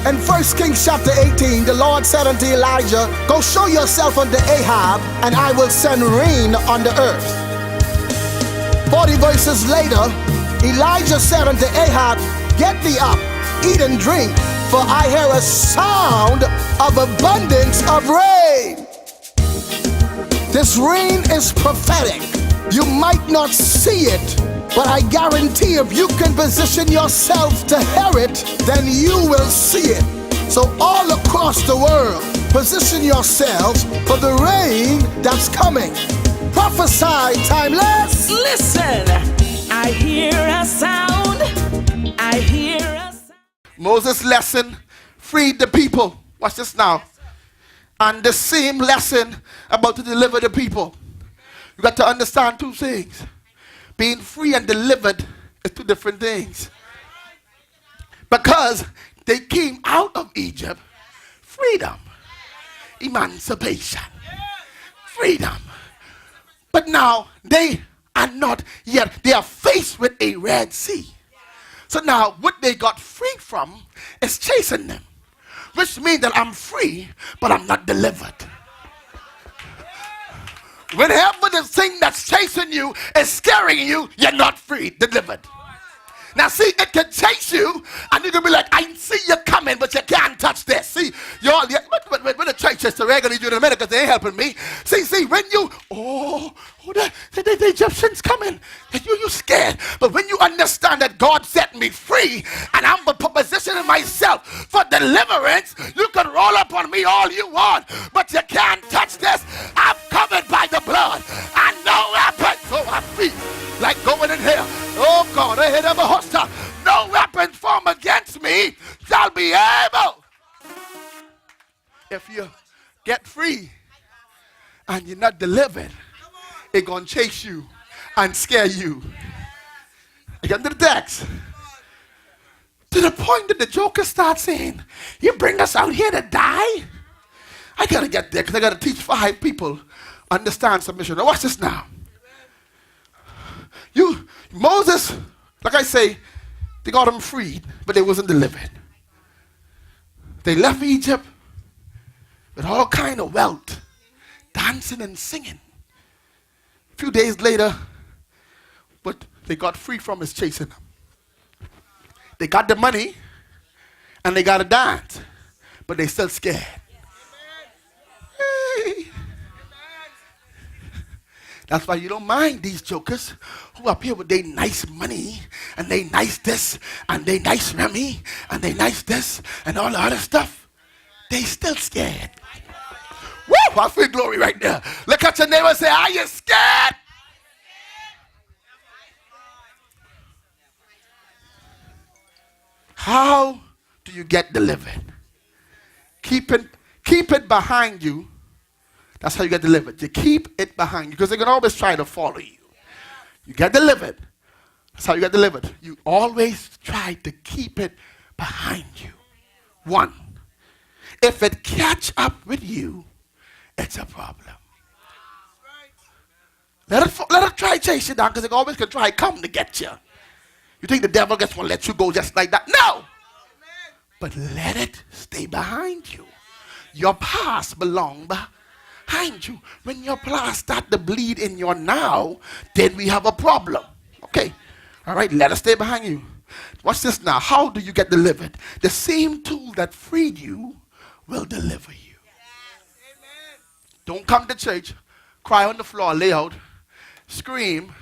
In 1 Kings chapter 18, the Lord said unto Elijah, go show yourself unto Ahab, and I will send rain on the earth. 40 verses later, Elijah said unto Ahab, get thee up, eat and drink, for I hear a sound of abundance of rain. This rain is prophetic. You might not see it, but I guarantee if you can position yourself to hear it, then you will see it. So all across the world, position yourselves for the rain that's coming. Prophesy, timeless. Listen, I hear a sound. I hear a sound. Moses' lesson freed the people. Watch this now. And the same lesson about to deliver the people. You got to understand two things. Being free and delivered is two different things. Because they came out of Egypt, freedom, emancipation, freedom. But now they are not yet, they are faced with a Red Sea. So now what they got free from is chasing them. Which means that I'm free, but I'm not delivered. Whenever the thing that's chasing you is scaring you, you're not free, delivered. Now see, it can chase you, and you can be like, I see you coming, but you can't touch this. See, you're when the church is they're gonna need you in a minute because they ain't helping me. See, when you, the Egyptians coming, and you scared. But when you understand that God set me free, and I'm positioning myself for deliverance, you can roll up on me all you want, but you can't touch this. I'm covered by the blood, and no weapon, so I'm free. Like going in here. Oh God, I hit him a hosta. No weapon formed against me shall be able. If you get free and you're not delivered, it's going to chase you and scare you. I get to the text. To the point that the joker starts saying, you bring us out here to die? I got to get there because I got to teach 5 people understand submission. Now watch this now. Moses, like I say, they got them freed, but they wasn't delivered. They left Egypt with all kind of wealth, dancing and singing. A few days later, but they got free from his chasing them. They got the money, and they got to dance, but they still scared. Hey. That's why you don't mind these jokers who up here with their nice money and they nice this and they nice Remy and they nice this and all the other stuff. They still scared. Woo! I feel glory right there. Look at your neighbor and say, are you scared? How do you get delivered? Keep it behind you. That's how you get delivered. You keep it behind you because they can always try to follow you. You get delivered. That's how you get delivered. You always try to keep it behind you. 1, if it catch up with you, it's a problem. Let it try chase you down because it always can try come to get you. You think the devil just won't let you go just like that? No. But let it stay behind you. Your past belongs behind you. When your past start to bleed in your now, then we have a problem. Okay. All right, let it stay behind you. Watch this now. How do you get delivered? The same tool that freed you will deliver you. Don't come to church, cry on the floor, lay out, scream,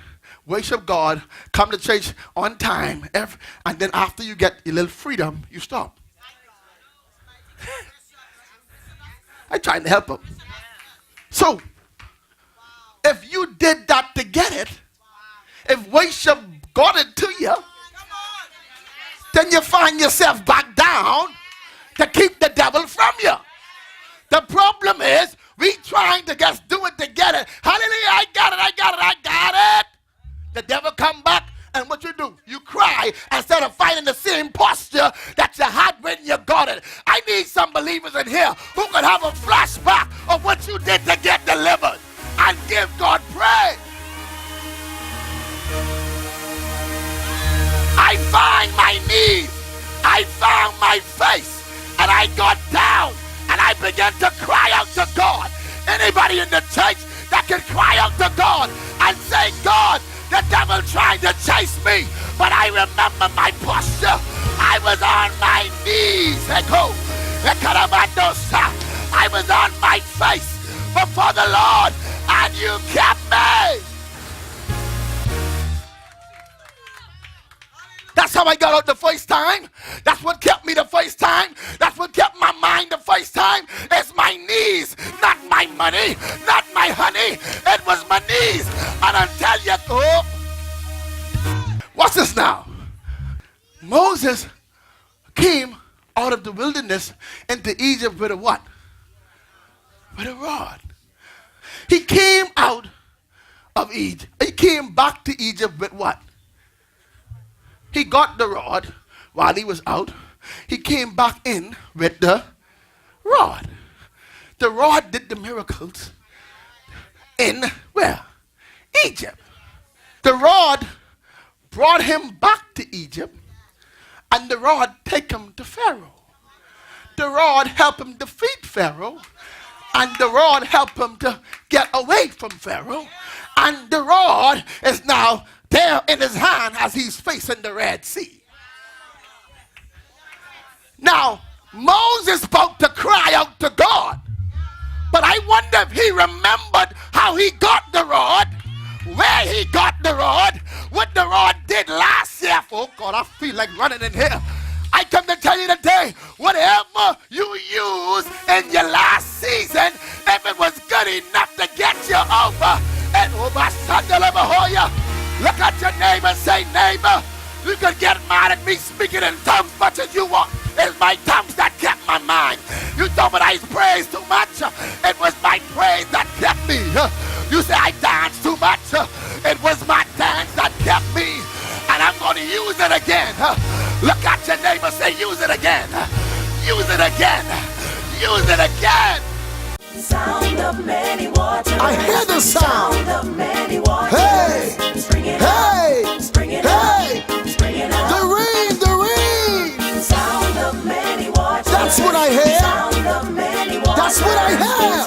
worship God, come to church on time, and then after you get a little freedom, you stop. I'm trying to help them. So, if you did that to get it, if worship got it to you, then you find yourself back down to keep the devil from you. The problem is, we trying to just do it to get it. Hallelujah, I got it. The devil come back, and what you do? You cry instead of finding the same posture that you had when you got it. I need some believers in here who can have a flashback of what you did to get delivered and give God praise. I find my knees. I found my face. I got down and I began to cry out to God. Anybody in the church that can cry out to God and say, God, the devil trying to chase me, but I remember my posture. I was on my knees. I was on my face before the Lord, and you kept me. That's how I got out the first time. That's what kept me the first time. That's what kept my mind the first time. It's my knees, not my money, not my honey. It was my knees. And until you go, what's this now? Moses came out of the wilderness into Egypt with a what? With a rod. He came out of Egypt. He came back to Egypt with what? He got the rod while he was out. He came back in with the rod. The rod did the miracles in where? Egypt. The rod brought him back to Egypt, and the rod take him to Pharaoh. The rod helped him defeat Pharaoh, and the rod helped him to get away from Pharaoh, and the rod is now there in his hand as he's facing the Red Sea. Now, Moses spoke to cry out to God, but I wonder if he remembered how he got the rod, where he got the rod, what the rod did last year. Oh God, I feel like running in here. I come to tell you today, whatever you use in your last season, if it was good enough to get you over, and look at your neighbor, say, neighbor, you can get mad at me speaking in tongues much as you want. It's my tongues that kept my mind. You thought that I praised too much. It was my praise that kept me. You say I danced too much. It was my dance that kept me. And I'm going to use it again. Look at your neighbor, say, use it again. Use it again. Use it again. Sound of many waters. I hear the sound. Sound of many waters. Hey! Springing Hey! up. Springing Hey! up. Springing up. The rain, the rain! Sound of many waters. That's what I hear. Sound of many waters. That's what I hear.